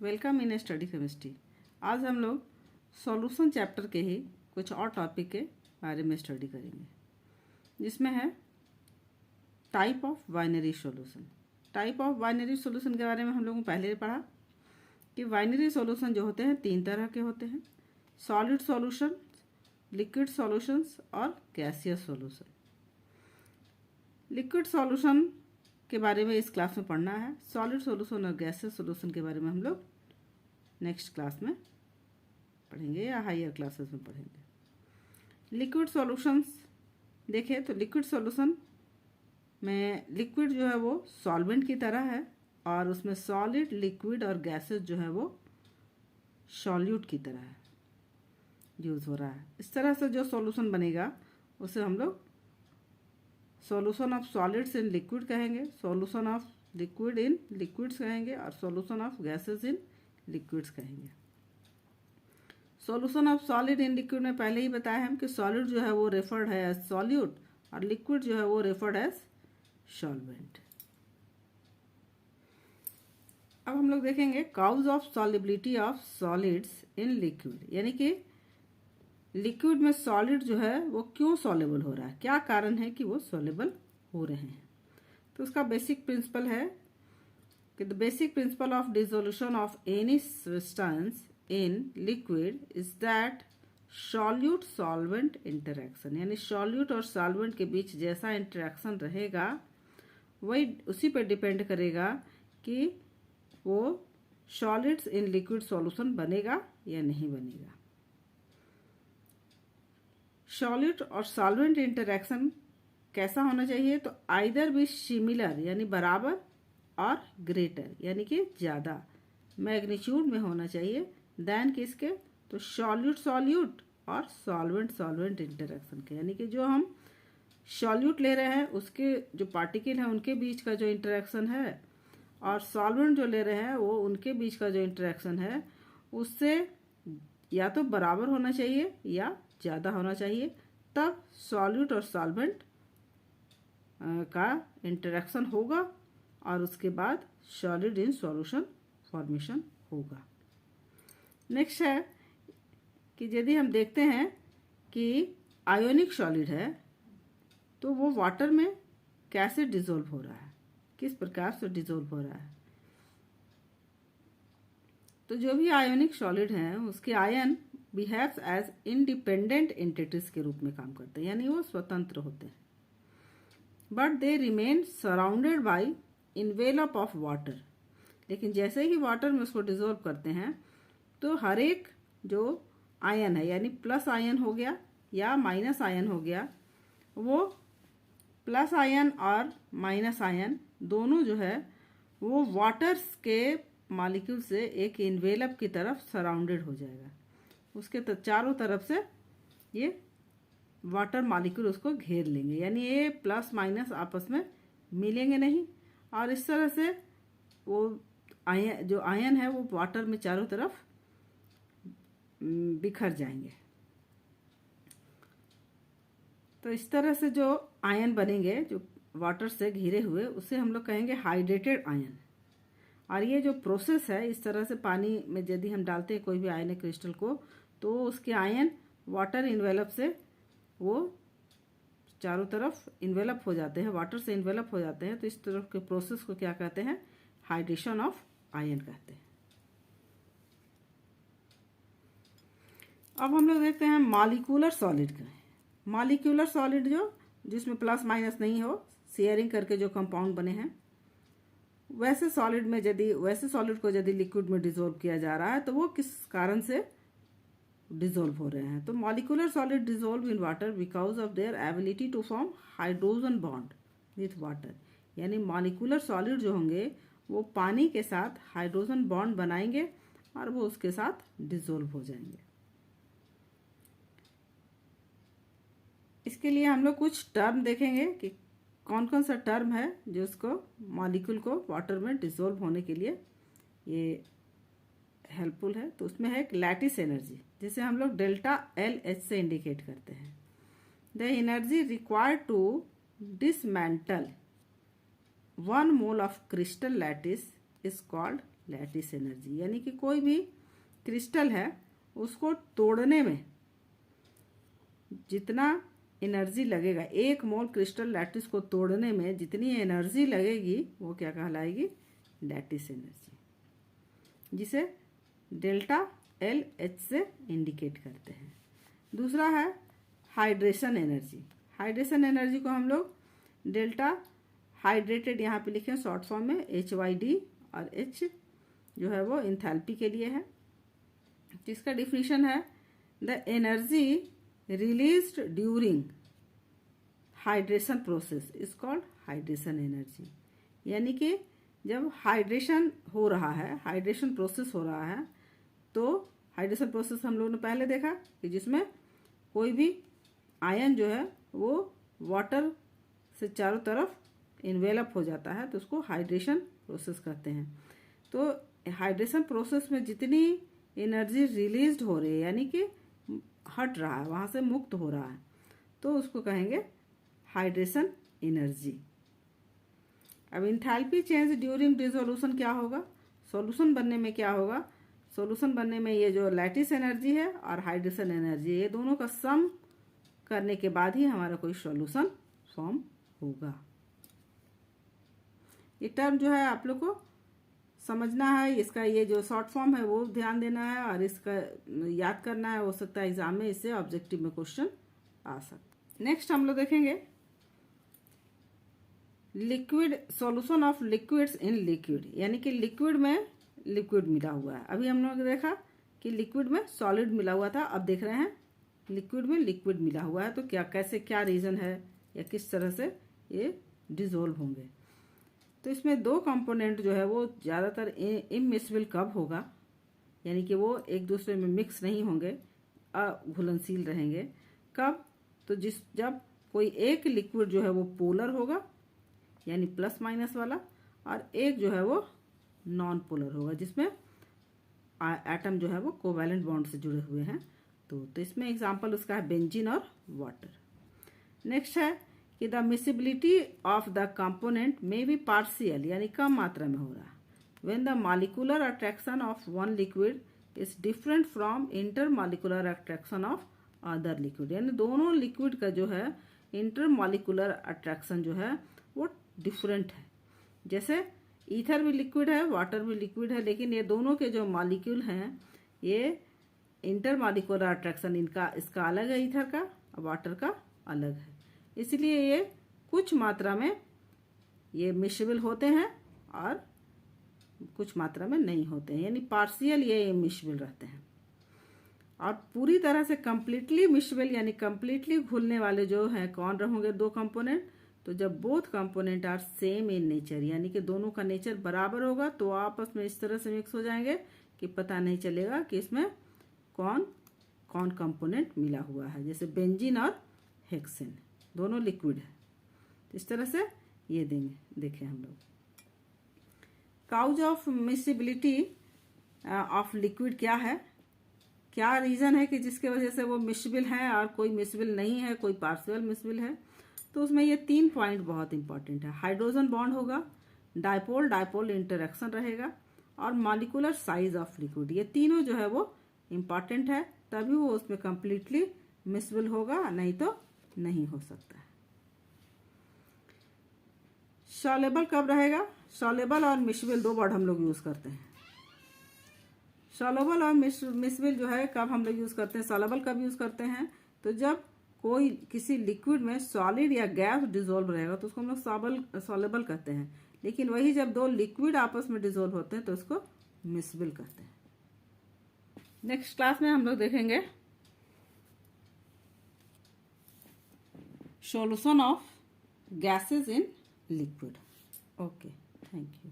Welcome in study chemistry. आज हम लोग सॉल्यूशन चैप्टर के ही कुछ और टॉपिक के बारे में स्टडी करेंगे, जिसमें है type of binary solution. Type of binary solution के बारे में हम लोगों ने पहले पढ़ा कि बाइनरी सॉल्यूशन जो होते हैं तीन तरह के होते हैं: सॉलिड सॉल्यूशन, लिक्विड सॉल्यूशंस और गैसियस सॉल्यूशन। लिक्विड सॉल्यूशन के बारे में इस क्लास में पढ़ना है। सॉलिड सॉल्यूशन और गैसियस सॉल्यूशन के बारे में हम लोग नेक्स्ट क्लास में पढ़ेंगे या हायर क्लासेस में पढ़ेंगे। लिक्विड सॉल्यूशंस देखें तो लिक्विड सॉल्यूशन में लिक्विड जो है वो सॉल्वेंट की तरह है और उसमें सॉलिड, लिक्विड और गैसेस जो है वो सॉल्यूट की तरह है यूज़ हो रहा है। इस तरह से जो सॉल्यूशन बनेगा उसे हम लोग solution of solids in liquid कहेंगे, solution of liquid in liquids कहेंगे और solution of gases in liquids कहेंगे। Solution of solid in liquid में पहले ही बताया हम कि सॉलिड जो है वो रेफर्ड है एज सॉल्यूट और लिक्विड जो है वो रेफर्ड एज सॉल्वेंट। अब हम लोग देखेंगे causes of solubility of solids in liquid, यानी कि लिक्विड में सॉलिड जो है वो क्यों सॉल्युबल हो रहा है, क्या कारण है कि वो सॉल्युबल हो रहे हैं। तो उसका बेसिक प्रिंसिपल है कि the basic principle of dissolution of any substance in liquid is that solute solvent interaction, यानी सॉल्यूट और सॉल्वेंट के बीच जैसा इंटरेक्शन रहेगा वही उसी पर डिपेंड करेगा कि वो सॉलिड्स इन लिक्विड सॉल्यूशन बनेगा या नहीं बनेगा। सॉलिड और सॉल्वेंट इंटरेक्शन कैसा होना चाहिए, तो आइदर भी सिमिलर यानी बराबर और ग्रेटर यानी कि ज़्यादा मैग्नीट्यूड में होना चाहिए देन किसके, तो सॉल्यूट सॉल्यूट और सॉल्वेंट सॉल्वेंट इंटरेक्शन के, यानी कि जो हम सॉल्यूट ले रहे हैं उसके जो पार्टिकल हैं उनके बीच का जो इंटरेक्शन है और सॉल्वेंट जो ले रहे हैं वो उनके बीच का जो इंटरेक्शन है उससे या तो बराबर होना चाहिए या ज़्यादा होना चाहिए, तब सॉल्यूट और सॉल्वेंट का इंटरेक्शन होगा और उसके बाद सॉलिड इन सॉल्यूशन फॉर्मेशन होगा। नेक्स्ट है कि यदि हम देखते हैं कि आयोनिक सॉलिड है तो वो वाटर में कैसे डिसॉल्व हो रहा है, किस प्रकार से डिसॉल्व हो रहा है। तो जो भी आयोनिक सॉलिड हैं उसके ion behaves as independent entities के रूप में काम करते हैं, यानी वो स्वतंत्र होते हैं, but they remain surrounded by envelope of water. लेकिन जैसे ही वाटर में उसको डिसॉल्व करते हैं तो हर एक जो आयन है, यानी प्लस आयन हो गया या माइनस आयन हो गया, वो प्लस आयन और माइनस आयन दोनों जो है वो वाटर्स के मॉलिक्यूल से एक इन्वेलप की तरफ सराउंडेड हो जाएगा। उसके चारों तरफ से ये वाटर मॉलिक्यूल उसको घेर लेंगे, यानी ये प्लस माइनस आपस में मिलेंगे नहीं और इस तरह से वो जो आयन है वो वाटर में चारों तरफ बिखर जाएंगे। तो इस तरह से जो आयन बनेंगे जो वाटर से घिरे हुए उसे हम लोग कहेंगे हाइड्रेटेड आयन। और ये जो प्रोसेस है, इस तरह से पानी में यदि हम डालते हैं कोई भी आयनिक क्रिस्टल को तो उसके आयन वाटर इन्वेलप से वो चारों तरफ इन्वेलप हो जाते हैं, वाटर से इन्वेलप हो जाते हैं। तो इस तरह के प्रोसेस को क्या कहते हैं, हाइड्रेशन ऑफ आयन कहते हैं। अब हम लोग देखते हैं मॉलिक्यूलर सॉलिड का। मॉलिक्यूलर सॉलिड जो जिसमें प्लस माइनस नहीं हो, शेयरिंग करके जो कंपाउंड बने हैं, वैसे सॉलिड में यदि वैसे सॉलिड को यदि लिक्विड में डिसॉल्व किया जा रहा है तो वो किस कारण से डिसॉल्व हो रहे हैं। तो molecular solid dissolve in water because of their ability to form hydrogen bond with water, यानी मॉलिक्यूलर सॉलिड जो होंगे वो पानी के साथ हाइड्रोजन बॉन्ड बनाएंगे और वो उसके साथ डिसॉल्व हो जाएंगे। इसके लिए हम लोग कुछ टर्म देखेंगे कि कौन कौन सा टर्म है जो उसको मॉलिक्यूल को वाटर में डिसॉल्व होने के लिए ये हेल्पफुल है। तो उसमें है लैटिस एनर्जी, जिसे हम लोग डेल्टा एल एच से इंडिकेट करते हैं। The energy required to dismantle 1 mole of crystal lattice is called lattice energy. यानी कि कोई भी क्रिस्टल है उसको तोड़ने में जितना एनर्जी लगेगा, 1 मोल क्रिस्टल लैटिस को तोड़ने में जितनी एनर्जी लगेगी वो क्या कहलाएगी? लैटिस एनर्जी, जिसे डेल्टा एल एच से इंडिकेट करते हैं। दूसरा है हाइड्रेशन एनर्जी। हाइड्रेशन एनर्जी को हम लोग डेल्टा हाइड्रेटेड यहाँ पे लिखे शॉर्ट फॉर्म में HYD, और H जो है वो इंथैल्पी के लिए है। जिसका डिफिनीशन है the energy released during hydration process is called hydration energy. यानी कि जब हाइड्रेशन हो रहा है, हाइड्रेशन प्रोसेस हो रहा है, तो हाइड्रेशन प्रोसेस हम लोगों ने पहले देखा कि जिसमें कोई भी आयन जो है वो वाटर से चारों तरफ इन्वेलप हो जाता है, तो उसको हाइड्रेशन प्रोसेस कहते हैं। तो हाइड्रेशन प्रोसेस में जितनी एनर्जी रिलीज्ड हो रही है, यानी कि हट रहा है, वहाँ से मुक्त हो रहा है, तो उसको कहेंगे हाइड्रेशन एनर्जी। अब इंथैल्पी चेंज ड्यूरिंग डिसोल्यूशन क्या होगा? सॉल्यूशन बनने में क्या होगा? सॉल्यूशन बनने में ये जो लैटिस एनर्जी है और हाइड्रेशन एनर्जी, ये दोनों का सम करने के बाद ही हमारा कोई सॉल्यूशन फॉर्म होगा। ये टर्म जो है आप लोग को समझना है, इसका ये जो शॉर्ट फॉर्म है वो ध्यान देना है और इसका याद करना है। हो सकता है एग्जाम में इससे ऑब्जेक्टिव में क्वेश्चन आ सकता। नेक्स्ट हम लोग देखेंगे liquid, solution of liquids in liquid. यानी कि लिक्विड में लिक्विड मिला हुआ है। अभी हम लोग देखा कि लिक्विड में सॉलिड मिला हुआ था, अब देख रहे हैं लिक्विड में लिक्विड मिला हुआ है। तो क्या, कैसे, क्या रीजन है या किस तरह से ये डिसॉल्व होंगे? तो इसमें 2 कंपोनेंट जो है वो ज़्यादातर इमिक्सिबल कब होगा, यानी कि वो एक दूसरे में मिक्स नहीं होंगे, अघुलनशील रहेंगे। कब? तो जब कोई एक लिक्विड जो है वो पोलर होगा, यानी प्लस माइनस वाला, और एक जो है वो नॉन पोलर होगा, जिसमें एटम जो है वो कोवैलेंट बॉन्ड से जुड़े हुए हैं। तो इसमें एग्जांपल उसका है बेंजीन और वाटर। नेक्स्ट है कि the miscibility of the component में बी पार्शियल, यानी कम मात्रा में हो रहा है। When the molecular attraction of one liquid is different from inter molecular attraction of other liquid, यानी दोनों लिक्विड का जो है इंटर मॉलिक्यूलर अट्रैक्शन जो है वो डिफरेंट है। जैसे ईथर भी लिक्विड है, वाटर भी लिक्विड है, लेकिन ये दोनों के जो मॉलिक्यूल हैं, ये इंटर मॉलिक्यूलर अट्रैक्शन इसका अलग है, ईथर का, वाटर का अलग है। इसलिए ये कुछ मात्रा में ये मिक्सिबल होते हैं और कुछ मात्रा में नहीं होते हैं, यानी पार्शियल ये मिक्सिबल रहते हैं। और पूरी तरह से कंप्लीटली मिक्सिबल यानी कंप्लीटली घुलने वाले जो हैं कौन रहेंगे? 2 कंपोनेंट। तो जब both component are same in nature, यानी कि दोनों का नेचर बराबर होगा, तो आपस में इस तरह से मिक्स हो जाएंगे कि पता नहीं चलेगा कि इसमें कौन कौन कंपोनेंट मिला हुआ है। जैसे बेंजीन और हेक्सेन दोनों लिक्विड है, इस तरह से ये देखें हम लोग। Causes of miscibility of liquid क्या है? क्या रीजन है कि जिसके वजह से वो मिसिबल है और कोई मिसिबल नहीं है, कोई पार्शियल मिसिबल है? तो उसमें ये 3 पॉइंट बहुत इंपॉर्टेंट है। हाइड्रोजन बॉन्ड होगा, डायपोल डायपोल इंटरेक्शन रहेगा, और मॉलिक्यूलर साइज ऑफ लिक्विड। ये तीनों जो है वो इंपॉर्टेंट है, तभी वो उसमें कंप्लीटली मिसिबल होगा, नहीं तो नहीं हो सकता है। सॉल्युबल कब रहेगा? सॉल्युबल और मिसिबल 2 वर्ड हम लोग यूज करते हैं। सॉल्युबल और मिसिबल जो है कब हम लोग यूज करते हैं? सॉल्युबल कब यूज करते हैं? तो जब कोई किसी लिक्विड में सॉलिड या गैस डिसॉल्व रहेगा तो उसको हम लोग सॉल्युबल कहते हैं। लेकिन वही जब 2 लिक्विड आपस में डिसॉल्व होते हैं तो उसको मिसिबल कहते हैं। नेक्स्ट क्लास में हम लोग देखेंगे solution of gases in liquid. Okay, thank you.